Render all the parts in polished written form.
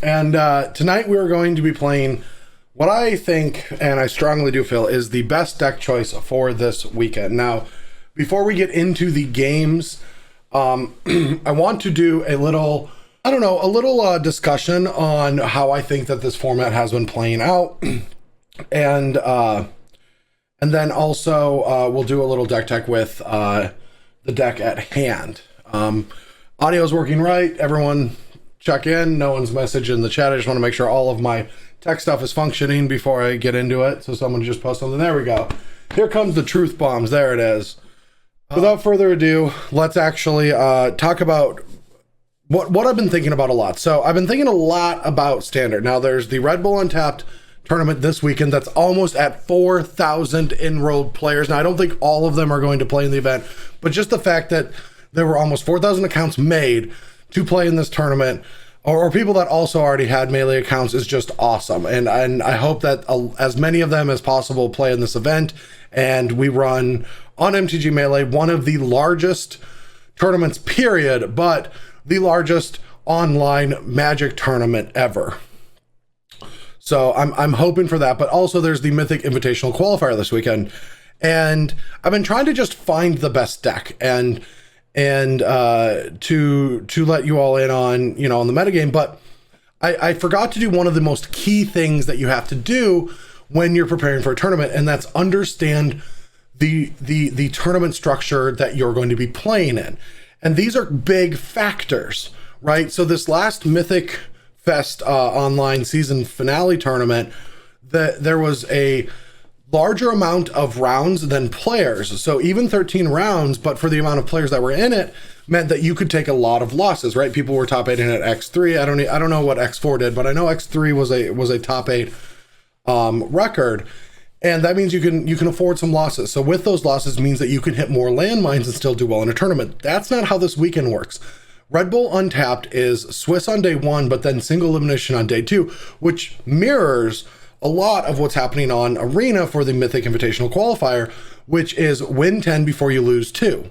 And tonight we are going to be playing what I think, and I strongly do feel, is the best deck choice for this weekend. Now, before we get into the games, I want to do a little, discussion on how I think that this format has been playing out. And then also we'll do a little deck tech with the deck at hand. Audio is working right. Everyone check in. No one's message in the chat. I just want to make sure all of my tech stuff is functioning before I get into it. So someone just post something. There we go. Here comes the truth bombs. There it is. Without further ado, let's actually talk about what I've been thinking about a lot. So I've been thinking a lot about Standard. Now there's the Red Bull Untapped tournament this weekend that's almost at 4,000 enrolled players. Now I don't think all of them are going to play in the event, but just the fact that there were almost 4,000 accounts made to play in this tournament, or people that also already had Melee accounts, is just awesome. And I hope that as many of them as possible play in this event, and we run on MTG Melee one of the largest tournaments, period, but the largest online Magic tournament ever. So I'm hoping for that, but also there's the Mythic Invitational Qualifier this weekend, and I've been trying to just find the best deck and to let you all in on, on the metagame, but I forgot to do one of the most key things that you have to do when you're preparing for a tournament, and that's understand the tournament structure that you're going to be playing in. And these are big factors, right? So this last Mythic Fest online season finale tournament, there was a larger amount of rounds than players. So even 13 rounds, but for the amount of players that were in it, meant that you could take a lot of losses, right? People were top 8 at X3. I don't know what X4 did, but I know X3 was a top 8 record. And that means you can afford some losses. So with those losses means that you can hit more landmines and still do well in a tournament. That's not how this weekend works. Red Bull Untapped is Swiss on day 1, but then single elimination on day 2, which mirrors a lot of what's happening on Arena for the Mythic Invitational Qualifier, which is win 10 before you lose 2.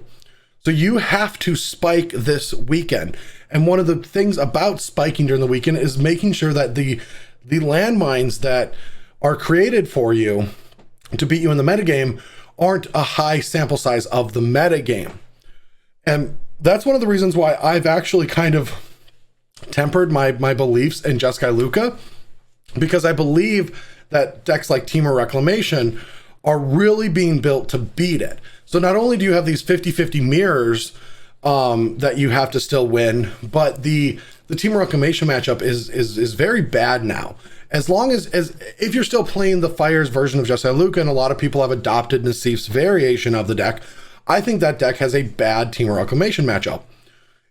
So you have to spike this weekend. And one of the things about spiking during the weekend is making sure that the landmines that are created for you to beat you in the metagame aren't a high sample size of the metagame. And that's one of the reasons why I've actually kind of tempered my beliefs in Jeskai Luka, because I believe that decks like Temur Reclamation are really being built to beat it. So not only do you have these 50-50 mirrors that you have to still win, but the Temur Reclamation matchup is very bad now. As long as if you're still playing the Fire's version of Jeskai Luka, and a lot of people have adopted Nassif's variation of the deck, I think that deck has a bad Temur Reclamation matchup.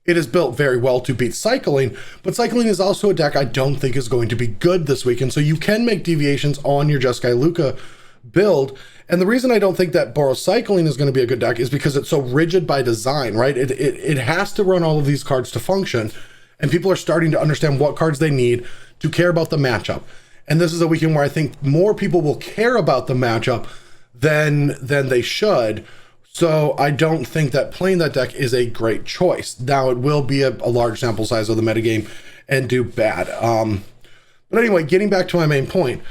It is built very well to beat Cycling, but Cycling is also a deck I don't think is going to be good this weekend, so you can make deviations on your Jeskai Luka build. And the reason I don't think that Boros Cycling is going to be a good deck is because it's so rigid by design, right? It has to run all of these cards to function, and people are starting to understand what cards they need to care about the matchup. And this is a weekend where I think more people will care about the matchup than they should. So I don't think that playing that deck is a great choice. Now it will be a large sample size of the metagame and do bad. But anyway, getting back to my main point,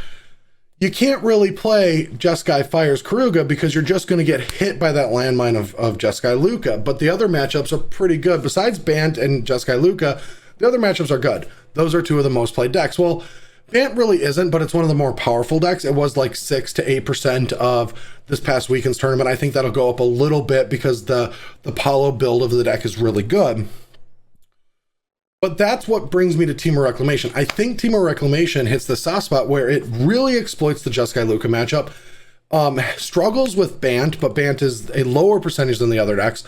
you can't really play Jeskai Fire's Karuga because you're just going to get hit by that landmine of Jeskai Luka. But the other matchups are pretty good. Besides Bant and Jeskai Luka, the other matchups are good. Those are two of the most played decks. Well, Bant really isn't, but it's one of the more powerful decks. It was like 6 to 8% of this past weekend's tournament. I think that'll go up a little bit because the Paulo build of the deck is really good. But that's what brings me to Temur Reclamation. I think Temur Reclamation hits the soft spot where it really exploits the Jeskai Luka matchup. Struggles with Bant, but Bant is a lower percentage than the other decks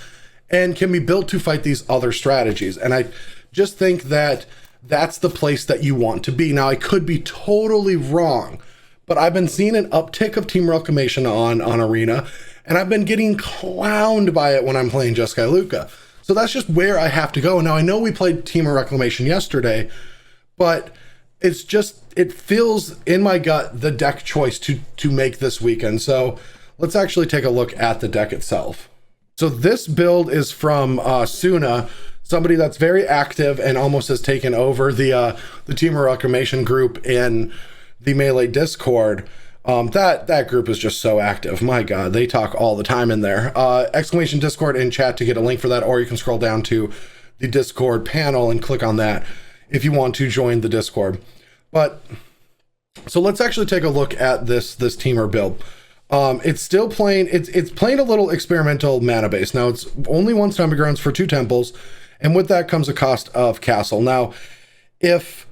and can be built to fight these other strategies. And I just think that that's the place that you want to be. Now, I could be totally wrong, but I've been seeing an uptick of Temur Reclamation on Arena, and I've been getting clowned by it when I'm playing Jeskai Luka. So that's just where I have to go. Now, I know we played Temur Reclamation yesterday, but it's just, it feels in my gut the deck choice to make this weekend. So let's actually take a look at the deck itself. So this build is from Suna. somebody that's very active and almost has taken over the Temur Reclamation group in the Melee Discord. That group is just so active. My God, they talk all the time in there. Exclamation Discord in chat to get a link for that, or you can scroll down to the Discord panel and click on that if you want to join the Discord. But so let's actually take a look at this Temur build. It's still playing, it's playing a little experimental mana base. Now it's only 1 Stomping Grounds for 2 temples, and with that comes a cost of castle. Now, if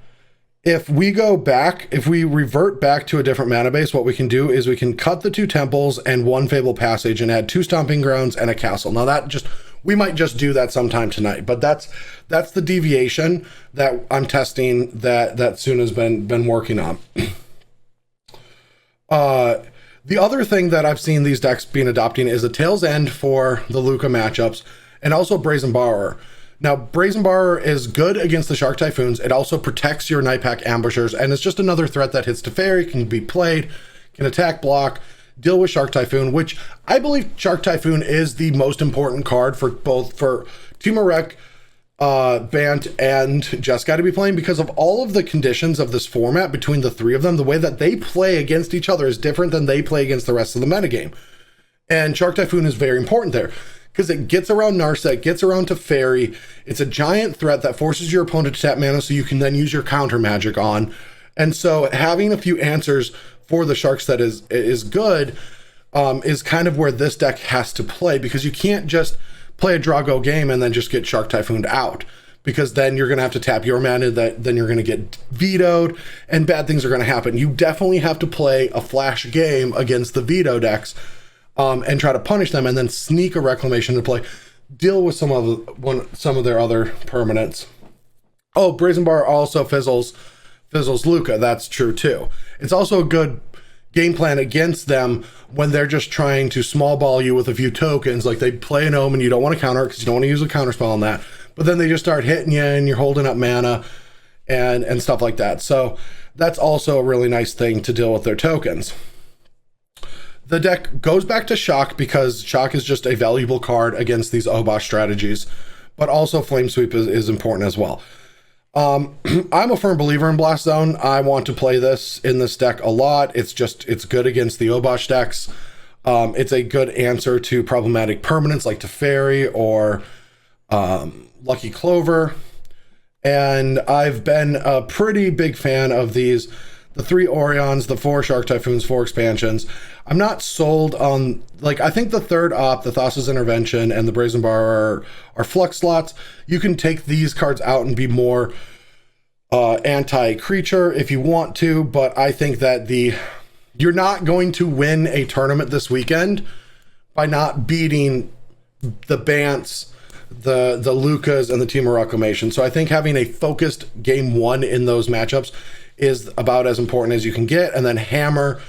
we go back, if we revert back to a different mana base, what we can do is we can cut the 2 temples and 1 Fabled Passage and add 2 Stomping Grounds and a castle. Now we might just do that sometime tonight, but that's the deviation that I'm testing that Suna's been working on. The other thing that I've seen these decks being adopting is a Tail's End for the Luca matchups, and also Brazen Borrower. Now, Brazen Borrower is good against the Shark Typhoons. It also protects your Night Pack Ambushers, and it's just another threat that hits Teferi, can be played, can attack, block, deal with Shark Typhoon, which I believe Shark Typhoon is the most important card for Temur Rec, Bant, and Jessica to be playing, because of all of the conditions of this format between the 3 of them. The way that they play against each other is different than they play against the rest of the metagame. And Shark Typhoon is very important there, because it gets around Narset, gets around Teferi. It's a giant threat that forces your opponent to tap mana so you can then use your counter magic on. And so having a few answers for the Sharks that is good is kind of where this deck has to play, because you can't just play a draw-go game and then just get Shark Typhooned out, because then you're going to have to tap your mana, then you're going to get vetoed, and bad things are going to happen. You definitely have to play a flash game against the veto decks and try to punish them, and then sneak a Reclamation to play, deal with some of their other permanents. Oh, Brazen Bar also fizzles Luca. That's true too. It's also a good game plan against them when they're just trying to small ball you with a few tokens. Like, they play an Omen, you don't want to counter it because you don't want to use a counter spell on that, but then they just start hitting you and you're holding up mana and stuff like that. So that's also a really nice thing to deal with their tokens. The deck goes back to Shock, because Shock is just a valuable card against these Obosh strategies, but also Flame Sweep is important as well. I'm a firm believer in Blast Zone. I want to play this in this deck a lot. It's good against the Obosh decks. It's a good answer to problematic permanents like Teferi or Lucky Clover. And I've been a pretty big fan of these, the 3 Orions, the 4 Shark Typhoons, 4 expansions. I'm not sold on, like, I think the 3rd op, the Thassa's Intervention, and the Brazen Bar are flux slots. You can take these cards out and be more anti-creature if you want to, but I think that you're not going to win a tournament this weekend by not beating the Bants, the Lucas, and the Temur Reclamation. So I think having a focused game 1 in those matchups is about as important as you can get, and then hammer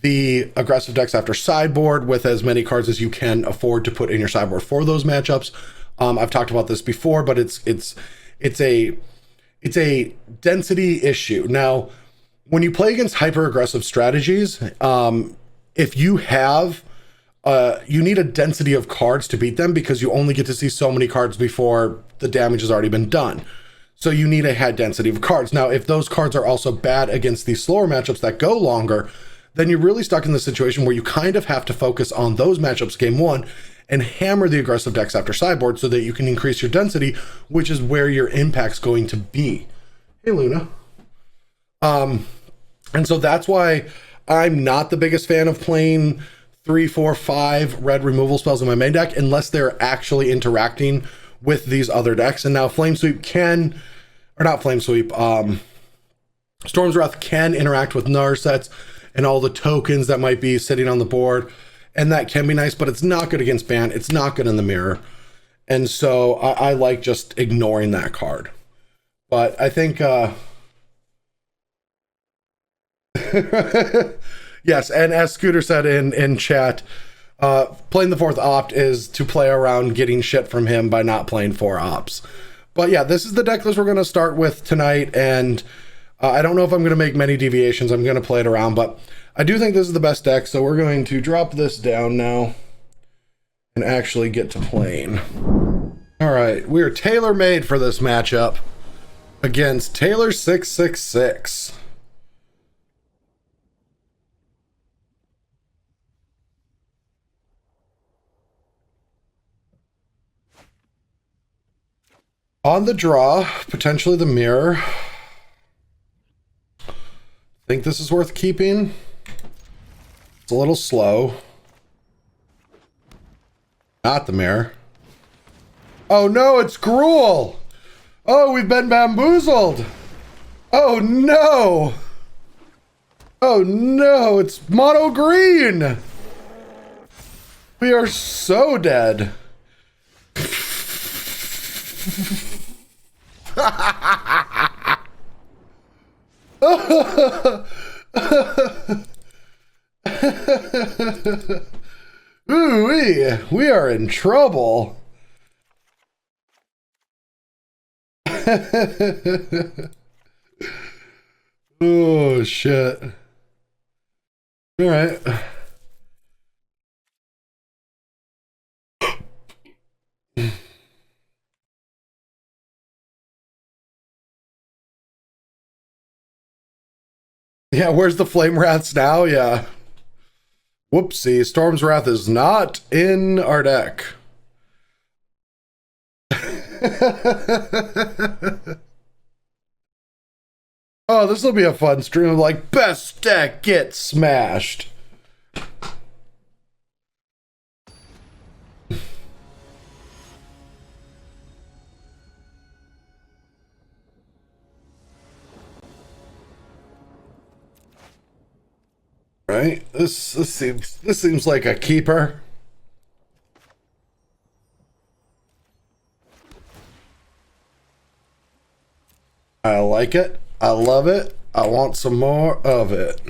the aggressive decks after sideboard with as many cards as you can afford to put in your sideboard for those matchups. I've talked about this before, but it's a density issue. Now, when you play against hyper aggressive strategies, if you have you need a density of cards to beat them, because you only get to see so many cards before the damage has already been done. So you need a high density of cards. Now, if those cards are also bad against these slower matchups that go longer, then you're really stuck in the situation where you kind of have to focus on those matchups game 1 and hammer the aggressive decks after sideboard so that you can increase your density, which is where your impact's going to be. Hey, Luna. And so that's why I'm not the biggest fan of playing 3, 4, 5 red removal spells in my main deck unless they're actually interacting with these other decks. And now Flame Sweep Storm's Wrath can interact with Narsets and all the tokens that might be sitting on the board, and that can be nice, but it's not good against Ban. It's not good in the mirror. And so I like just ignoring that card. But I think yes, and as Scooter said in chat, playing the 4th opt is to play around getting shit from him by not playing 4 ops. But yeah, this is the deck list we're going to start with tonight, and I don't know if I'm going to make many deviations. I'm going to play it around, but I do think this is the best deck, so we're going to drop this down now and actually get to playing. All right, we are tailor-made for this matchup against Taylor 666. On the draw, potentially the mirror. Think this is worth keeping. It's a little slow. Not the mirror. Oh no, it's Gruul! Oh, we've been bamboozled! Oh no! Oh no, it's MonoGreen! We are so dead. Ooh, we are in trouble. Oh shit. All right. Yeah, where's the Flame Wraths now? Yeah. Whoopsie, Storm's Wrath is not in our deck. Oh, this will be a fun stream of like, best deck gets smashed. Right? This seems like a keeper. I like it. I love it. I want some more of it.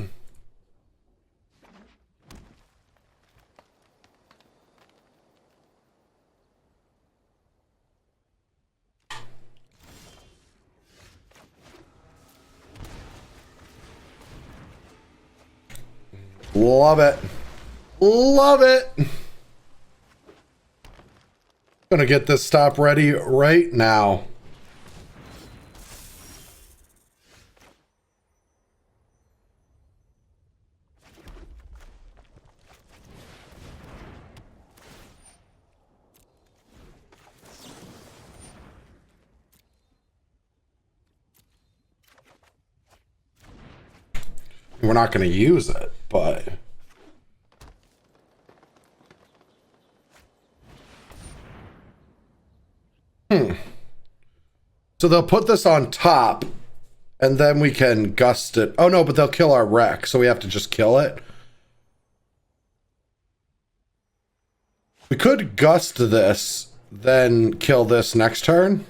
Love it. Love it. Gonna get this stop ready right now. We're not going to use it, but... So they'll put this on top, and then we can gust it. Oh no, but they'll kill our wreck, so we have to just kill it. We could gust this, then kill this next turn.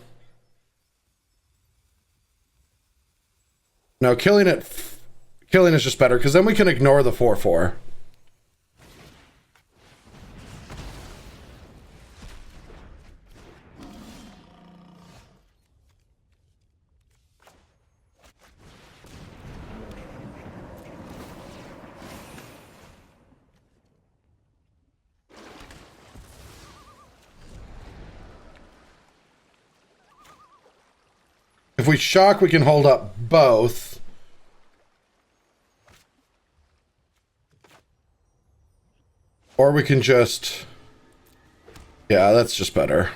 No, killing is just better, because then we can ignore the 4/4. If we shock, we can hold up both. Or we can just... Yeah, that's just better.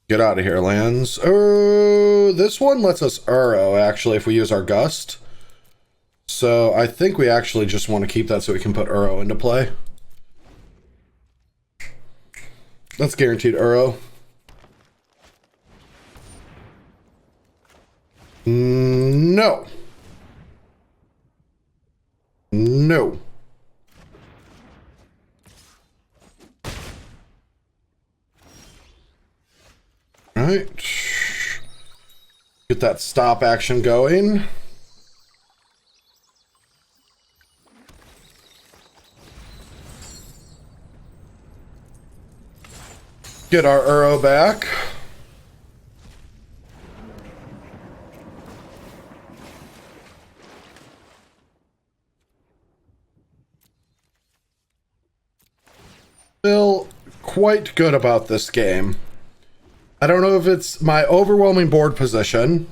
Get out of here, lands. Oh, this one lets us Uro, actually, if we use our Gust. So I think we actually just want to keep that so we can put Uro into play. That's guaranteed Uro. No. No. All right. Get that stop action going. Get our Uro back. quite good about this game. I don't know if it's my overwhelming board position,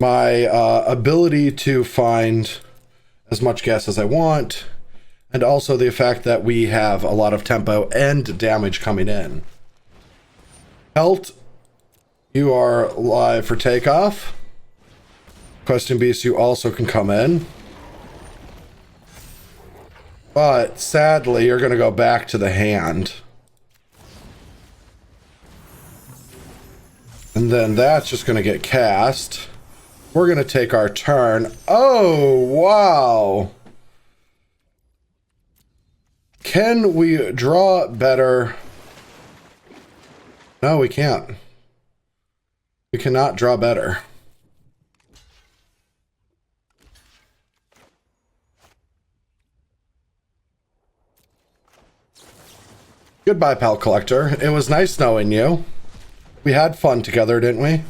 my ability to find as much gas as I want, and also the fact that we have a lot of tempo and damage coming in. Helt, you are live for takeoff. Question Beast, you also can come in. But sadly, you're going to go back to the hand. And then that's just going to get cast. We're going to take our turn. Oh, wow. Can we draw better? No, we can't. We cannot draw better. Goodbye, pal collector. It was nice knowing you. We had fun together, didn't we?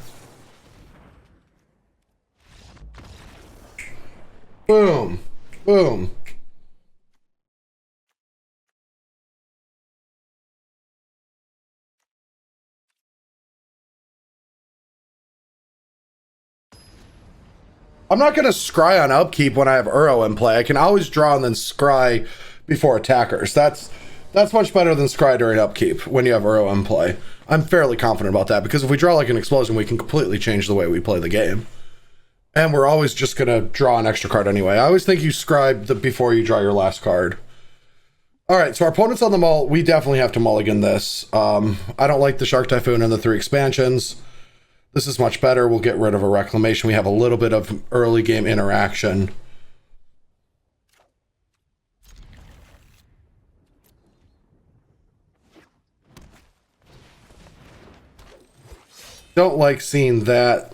Boom. Boom. I'm not going to scry on upkeep when I have Uro in play. I can always draw and then scry before attackers. That's much better than scry during upkeep when you have Uro in play. I'm fairly confident about that, because if we draw like an explosion, we can completely change the way we play the game. And we're always just going to draw an extra card anyway. I always think you scribe before you draw your last card. All right, so our opponent's on the mull. We definitely have to mulligan this. I don't like the Shark Typhoon and the 3 expansions. This is much better. We'll get rid of a Reclamation. We have a little bit of early game interaction. Don't like seeing that.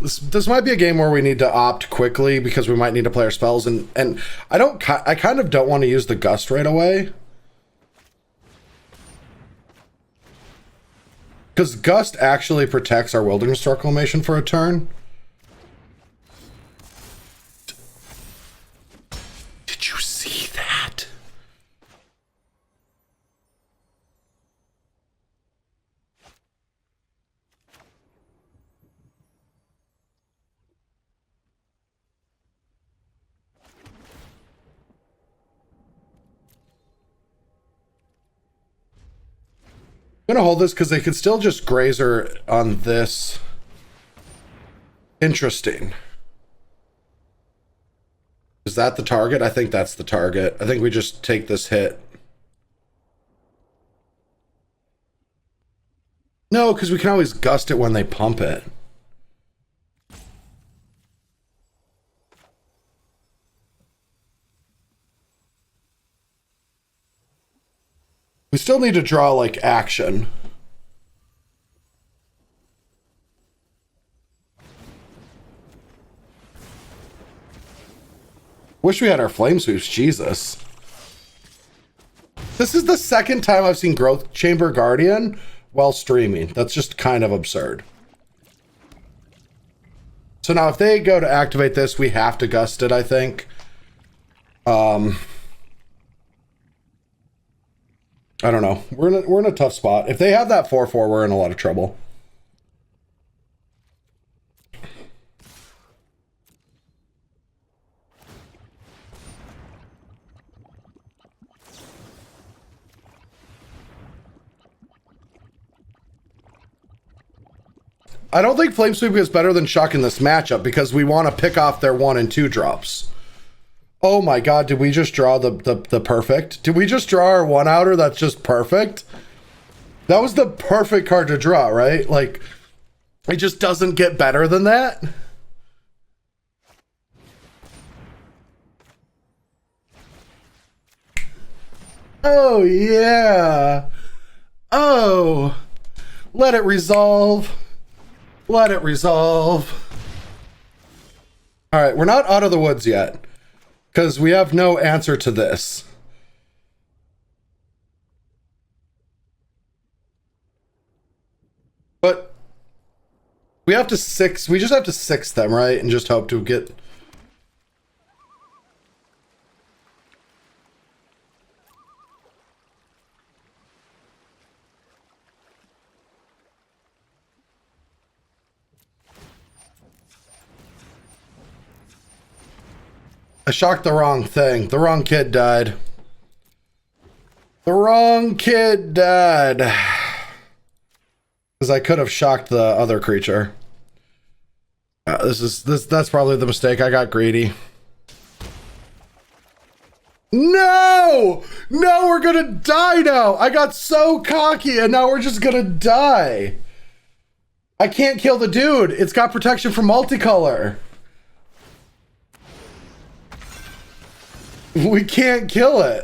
This might be a game where we need to opt quickly, because we might need to play our spells, and I kind of don't want to use the Gust right away. Because Gust actually protects our Wilderness Reclamation for a turn. Did you see that? I'm going to hold this because they could still just Grazer on this. Interesting. Is that the target? I think that's the target. I think we just take this hit. No, because we can always Gust it when they pump it. We still need to draw, like, action. Wish we had our Flame Sweeps, Jesus. This is the second time I've seen Growth Chamber Guardian while streaming. That's just kind of absurd. So now if they go to activate this, we have to Gust it, I think. I don't know. We're in a tough spot. If they have that 4/4, we're in a lot of trouble. I don't think Flame Sweep is better than Shock in this matchup, because we want to pick off their 1 and 2 drops. Oh my god, did we just draw the perfect? Did we just draw our 1-outer that's just perfect? That was the perfect card to draw, right? Like, it just doesn't get better than that. Oh, yeah. Oh. Let it resolve. Let it resolve. All right, we're not out of the woods yet. Because we have no answer to this. But we have to we just have to 6 them, right? And just hope to get... I shocked the wrong thing. The wrong kid died. The wrong kid died. Because I could have shocked the other creature. That's probably the mistake. I got greedy. No! No, we're gonna die now! I got so cocky and now we're just gonna die. I can't kill the dude. It's got protection from multicolor. We can't kill it.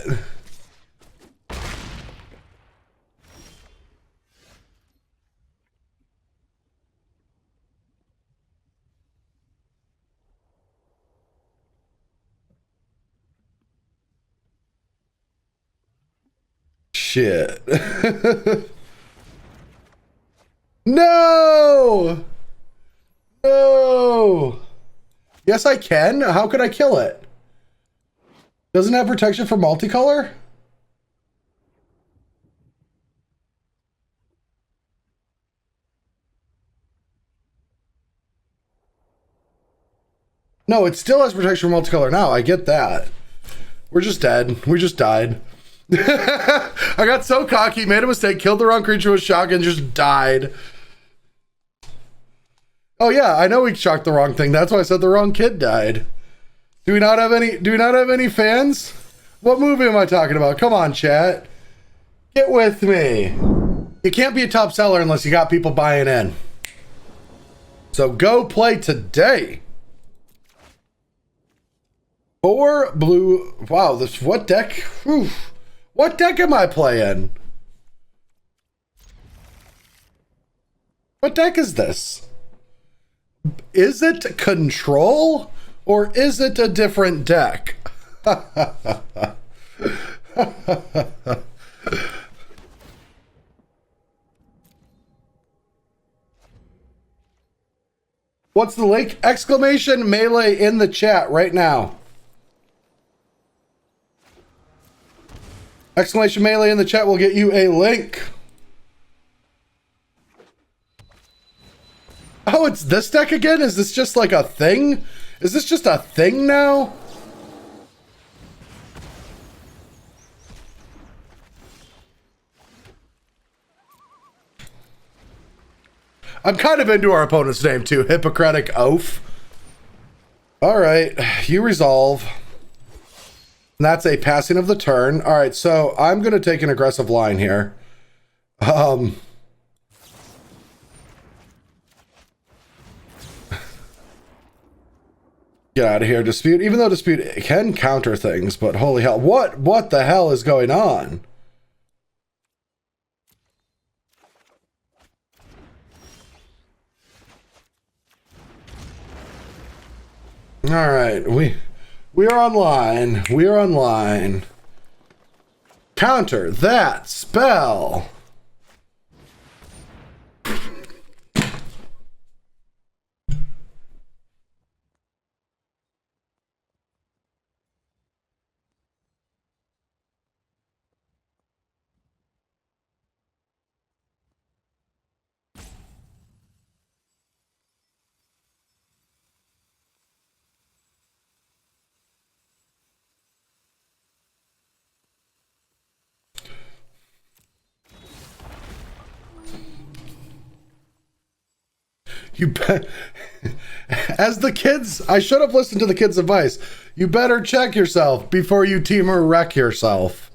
Shit. No! No! Yes, I can. How could I kill it? Doesn't it have protection for multicolor? No, it still has protection for multicolor now. I get that. We're just dead. We just died. I got so cocky, made a mistake, killed the wrong creature with shotgun, just died. Oh yeah, I know we shocked the wrong thing. That's why I said the wrong kid died. Do we not have any fans? What movie am I talking about? Come on, chat. Get with me. You can't be a top seller unless you got people buying in. So go play today. 4 blue. Wow, this what deck? Whew. What deck am I playing? What deck is this? Is it Control or is it a different deck? What's the link? Exclamation melee in the chat right now. Exclamation melee in the chat will get you a link. Oh, it's this deck again? Is this just like a thing? Is this just a thing now? I'm kind of into our opponent's name too. Hippocratic Oath. All right, you resolve. And that's a passing of the turn. All right, so I'm going to take an aggressive line here. Get out of here, Dispute. Even though Dispute can counter things, but holy hell, what the hell is going on? All right, we are online. We are online. Counter that spell. You bet. As the kids, I should have listened to the kids' advice. You better check yourself before you Temur wreck yourself.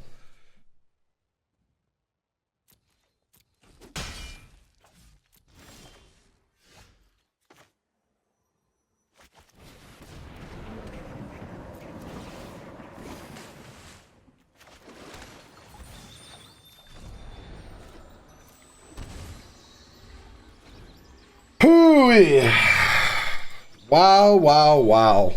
Hooey. Wow, wow, wow.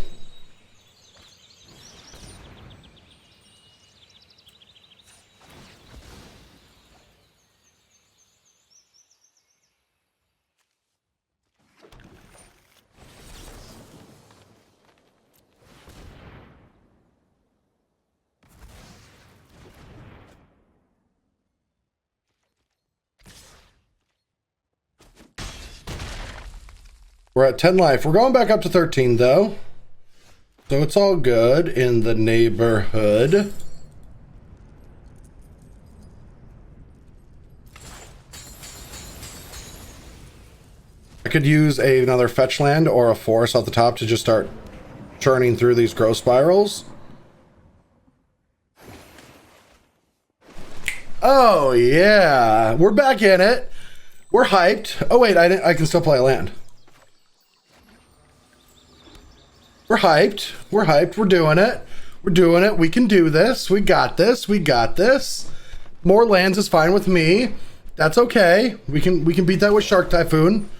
We're at 10 life. We're going back up to 13 though. So it's all good in the neighborhood. I could use another fetch land or a forest off the top to just start churning through these growth spirals. Oh yeah, we're back in it. We're hyped. Oh wait, I can still play a land. We're hyped. We're hyped. We're doing it. We're doing it. We can do this. We got this. We got this. More lands is fine with me. That's okay. We can beat that with Shark Typhoon.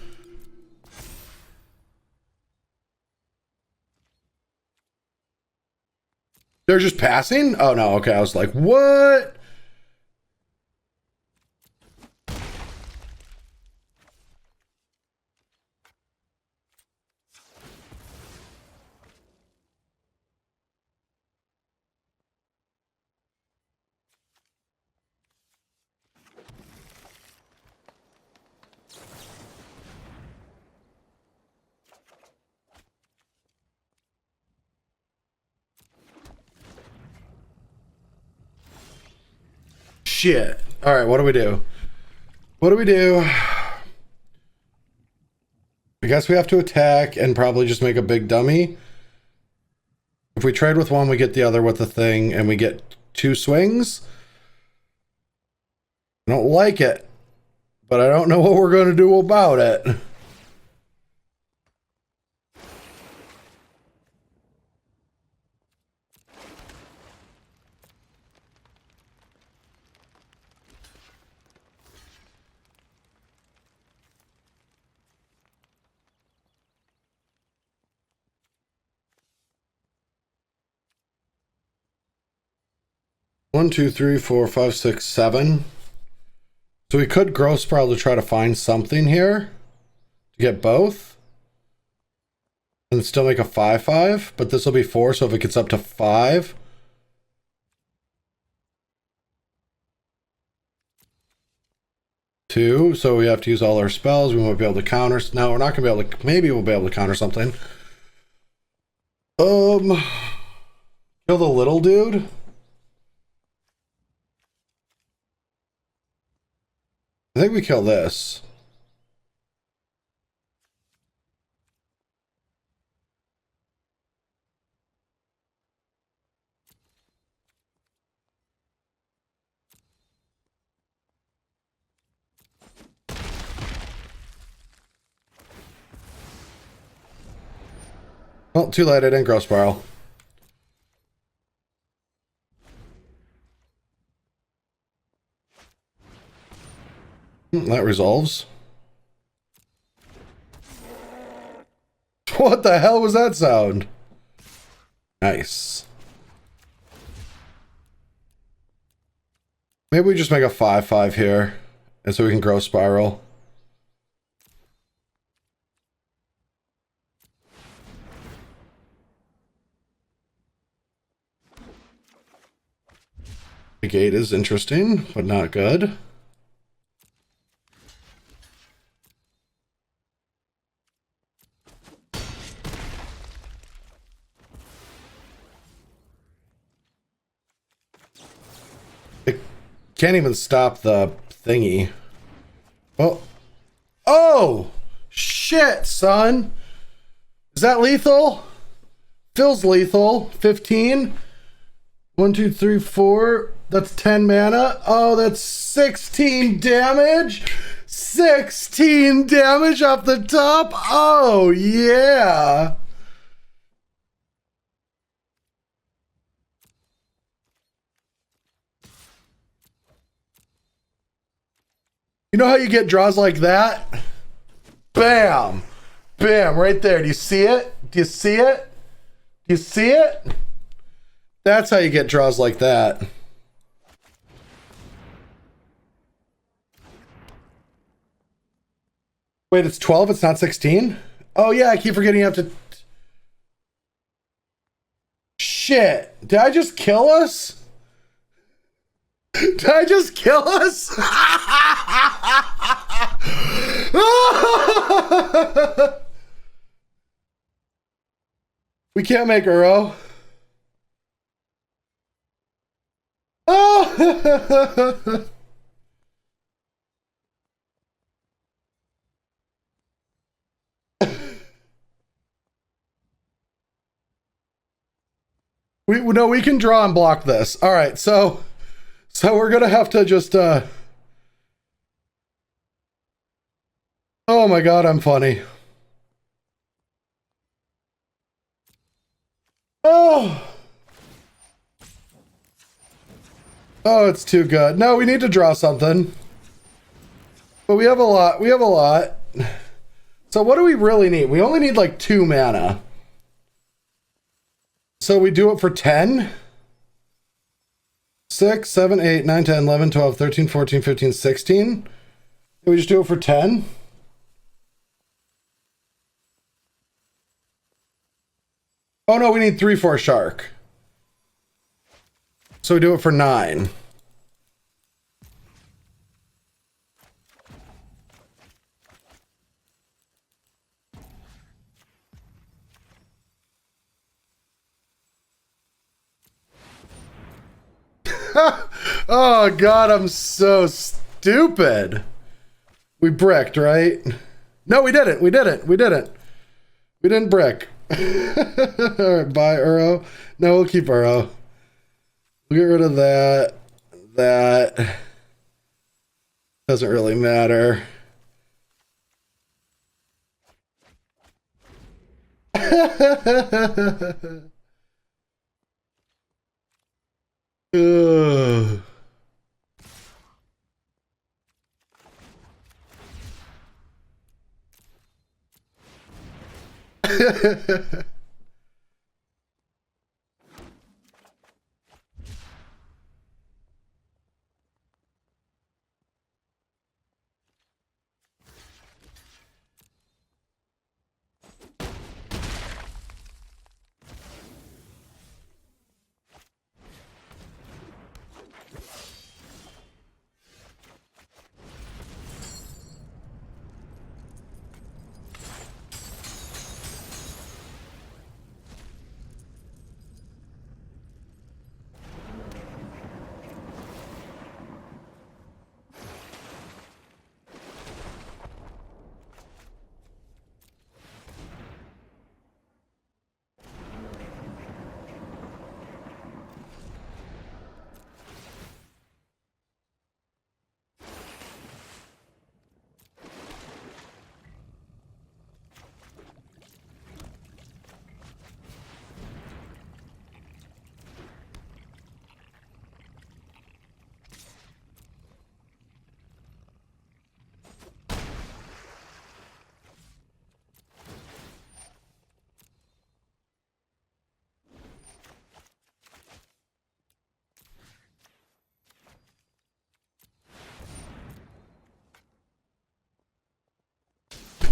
They're just passing? Oh no, okay. I was like, what? Shit. All right, what do we do? What do we do? I guess we have to attack and probably just make a big dummy. If we trade with one, we get the other with the thing, and we get 2 swings. I don't like it, but I don't know what we're going to do about it. One, two, three, four, five, six, 7. So we could growth spiral to try to find something here to get both and still make a 5/5, but this will be 4, so if it gets up to 5, two, so we have to use all our spells. We won't be able to counter. No, we're not gonna be able to. Maybe we'll be able to counter something. Kill the little dude. I think we kill this. Oh, too late. I didn't growth spiral. That resolves. What the hell was that sound? Nice. Maybe we just make a 5/5 here, and so we can growth spiral. The gate is interesting, but not good. Can't even stop the thingy. Oh. Oh! Shit, son! Is that lethal? Feels lethal. 15. 1, 2, 3, 4. That's 10 mana. Oh, that's 16 damage! 16 damage off the top! Oh, yeah! You know how you get draws like that? Bam! Bam, right there. Do you see it? Do you see it? Do you see it? That's how you get draws like that. Wait, it's 12? It's not 16? Oh yeah, I keep forgetting you have to... Shit! Did I just kill us? Did I just kill us? We can't make Uro. Oh! we can draw and block this. All right, so we're gonna have to just oh my god, I'm funny. Oh, it's too good. No, we need to draw something. But we have a lot. We have a lot. So what do we really need? We only need like 2 mana. So we do it for 10? 6, 7, 8, 9, 10, 11, 12, 13, 14, 15, 16. We just do it for 10? Oh no, we need 3 for a shark. So we do it for 9. Oh god, I'm so stupid. We bricked, right? No, we didn't. We didn't. We didn't. We didn't brick. Alright, buy Uro. No, we'll keep Uro. We'll get rid of that. That doesn't really matter. Ugh.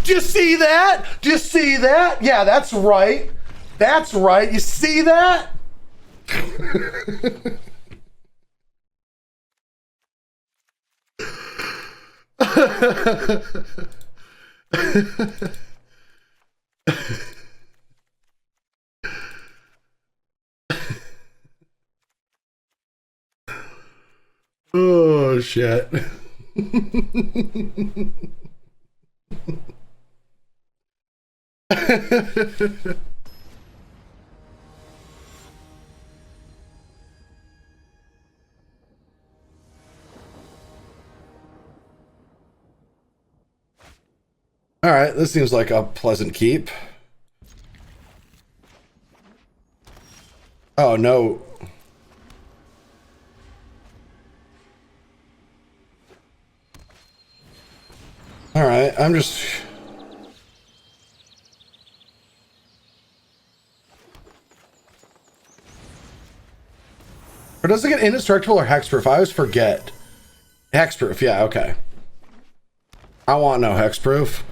Do you see that? Do you see that? Yeah, that's right. That's right. You see that? Oh, shit. All right, this seems like a pleasant keep. Oh, no. All right, I'm just... Or does it get indestructible or hexproof? I always forget. Hexproof, yeah, okay. I want no hexproof.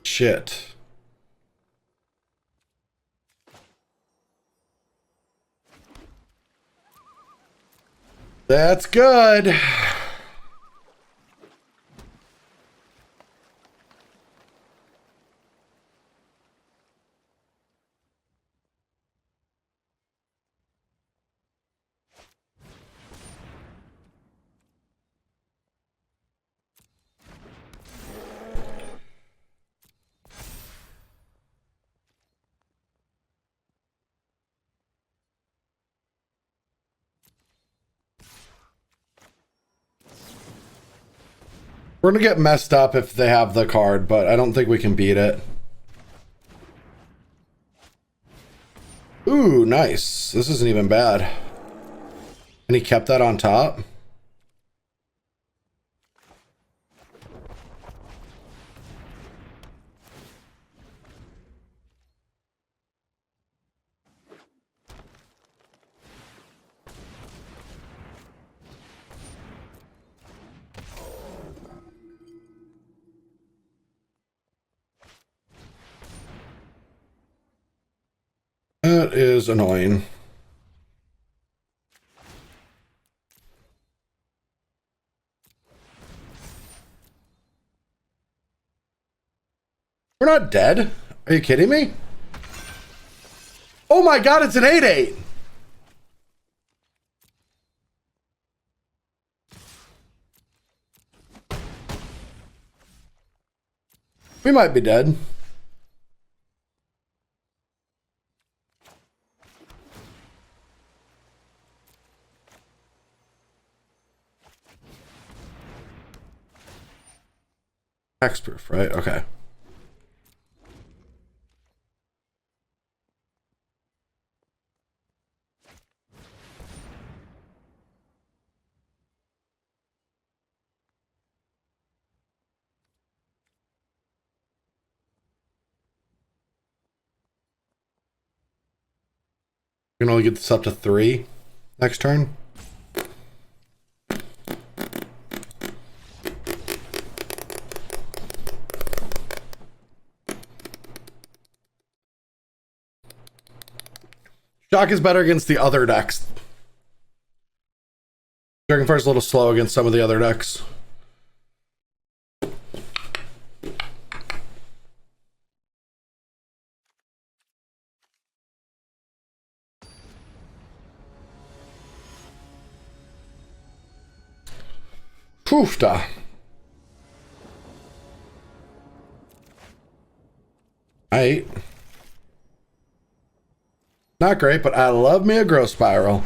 Shit. That's good. We're gonna get messed up if they have the card, but I don't think we can beat it. Ooh, nice. This isn't even bad. And he kept that on top. That is annoying. We're not dead. Are you kidding me? Oh my god, it's an 8/8. We might be dead. Hexproof, right? Okay. We can only get this up to 3 next turn. Shock is better against the other decks. Dragonfire's a little slow against some of the other decks. Poofda. Alright. Not great, but I love me a growth spiral.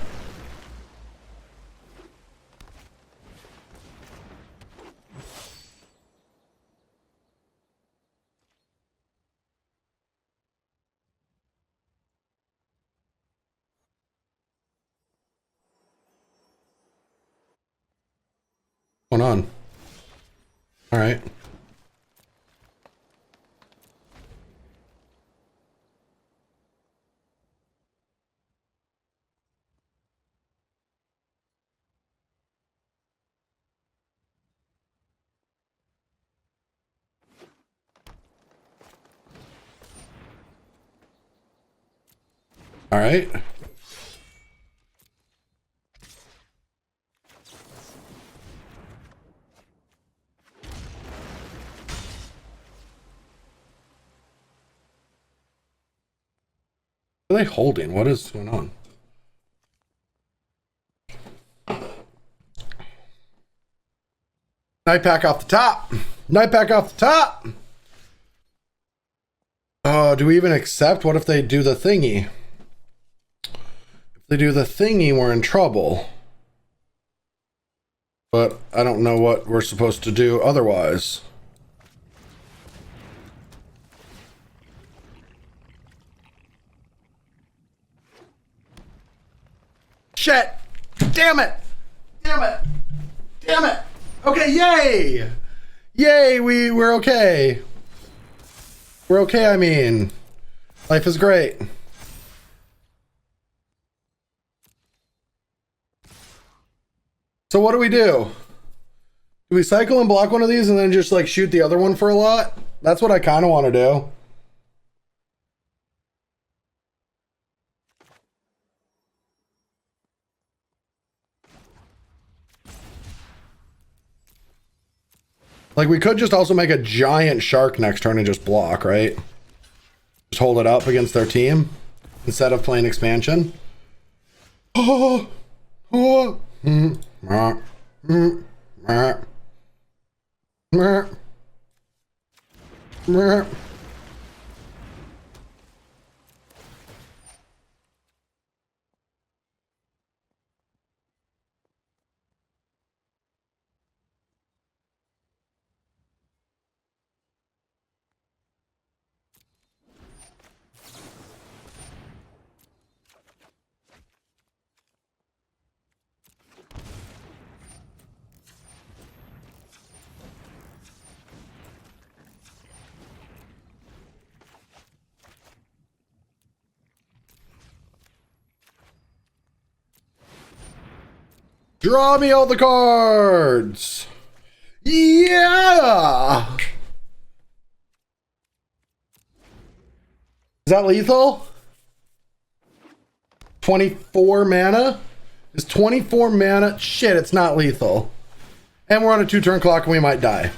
What's going on? Alright. Alright. What are they holding? What is going on? Night pack off the top. Night pack off the top. Oh, do we even accept? What if they do the thingy? If they do the thingy, we're in trouble. But I don't know what we're supposed to do otherwise. Shit! Damn it! Damn it! Damn it! Okay, yay! Yay, we're okay. We're okay, I mean. Life is great. So what do we do? Do we cycle and block one of these and then just like shoot the other one for a lot? That's what I kind of want to do. Like we could just also make a giant shark next turn and just block, right? Just hold it up against their team instead of playing expansion. Oh, oh. Draw me all the cards. Yeah. Is that lethal? 24 mana? Is 24 mana? Shit, it's not lethal. And we're on a 2-turn clock and we might die.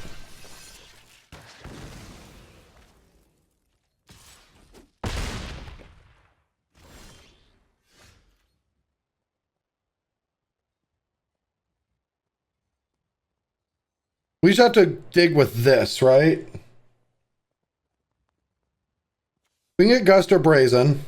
We just have to dig with this, right? We can get Gust or Brazen.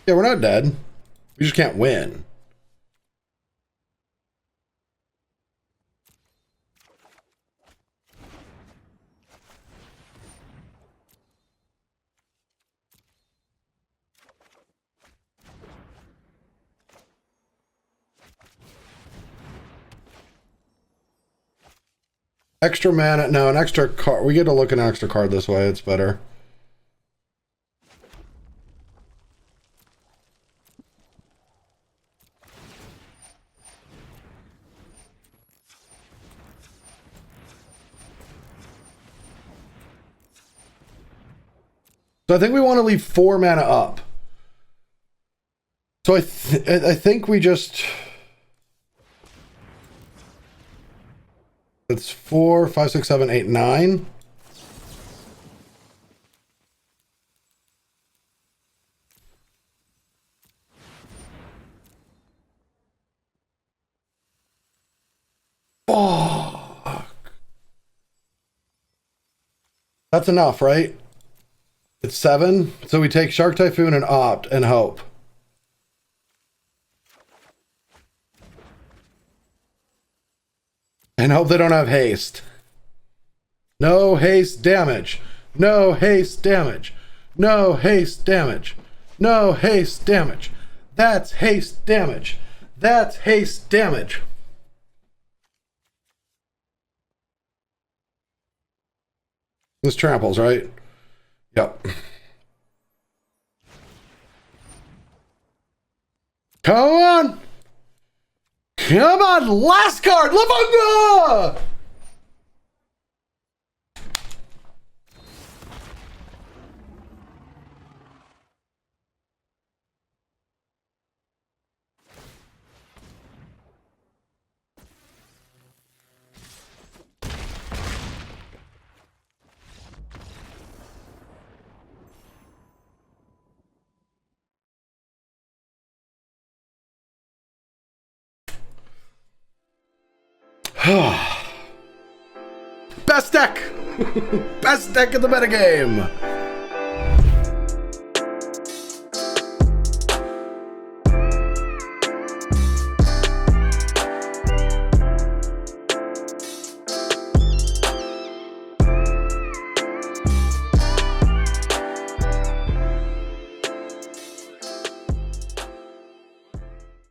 Yeah, we're not dead. We just can't win. Extra mana. No, an extra card. We get to look at an extra card this way. It's better. So I think we want to leave 4 mana up. So I think we just... It's 4, 5, 6, 7, 8, 9. Fuck. That's enough, right? It's 7. So we take Shark Typhoon and opt and hope. And hope they don't have haste. No haste damage. No haste damage. No haste damage. No haste damage. That's haste damage. That's haste damage. This tramples, right? Yep. Come on! Come on! Last card! Lavunga! Best deck! Best deck in the metagame!